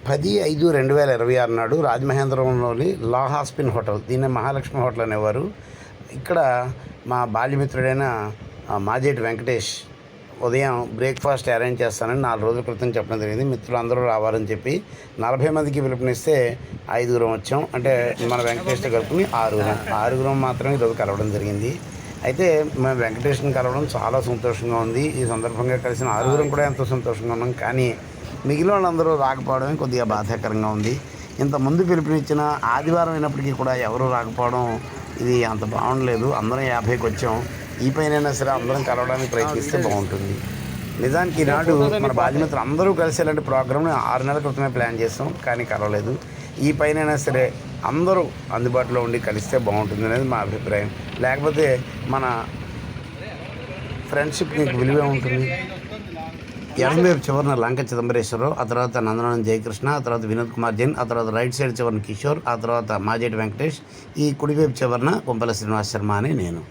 10/5/2026 నాడు రాజమహేంద్రవరంలోని లా హాస్పిన్ హోటల్, దీన్ని మహాలక్ష్మి హోటల్ అనేవారు. ఇక్కడ మా బాల్యమిత్రుడైన మాజేటి వెంకటేష్ ఉదయం బ్రేక్ఫాస్ట్ అరేంజ్ చేస్తానని 4 రోజుల క్రితం చెప్పడం జరిగింది. మిత్రులు అందరూ రావాలని చెప్పి 40 మందికి పిలుపునిస్తే 5గురం వచ్చాం. అంటే మన వెంకటేష్తో కలుపుకుని 6గురం మాత్రమే ఈరోజు కలవడం జరిగింది. అయితే మేము వెంకటేష్ని కలవడం చాలా సంతోషంగా ఉంది. ఈ సందర్భంగా కలిసిన 6గురం కూడా ఎంతో సంతోషంగా ఉన్నాం. కానీ మిగిలిన వాళ్ళందరూ రాకపోవడమే కొద్దిగా బాధాకరంగా ఉంది. ఇంతకుముందు పిలుపునిచ్చిన ఆదివారం అయినప్పటికీ కూడా ఎవరూ రాకపోవడం ఇది అంత బాగుండలేదు. అందరం 50కి వచ్చాం. ఈ పైనైనా సరే అందరం కలవడానికి ప్రయత్నిస్తే బాగుంటుంది. నిజానికి ఈనాడు మన బాల్యమిత్రులు అందరూ కలిసి ఇలాంటి ప్రోగ్రామ్ని 6 నెలల క్రితమే ప్లాన్ చేస్తాం, కానీ కలవలేదు. ఈ పైనైనా సరే అందరూ అందుబాటులో ఉండి కలిస్తే బాగుంటుంది అనేది మా అభిప్రాయం. లేకపోతే మన ఫ్రెండ్షిప్ నీకు విలువే ఉంటుంది. ఎడమవైపు చివరిన లంక చిదంబరేశ్వరరావు, ఆ తర్వాత నందనం జయకృష్ణ, ఆ తర్వాత వినోద్ కుమార్ జైన్, ఆ తర్వాత రైట్ సైడ్ చివరిన కిషోర్, ఆ తర్వాత మాజేటి వెంకటేష్, ఈ కుడివైపు చివరిన కొంపల శ్రీనివాస్ శర్మ అని నేను.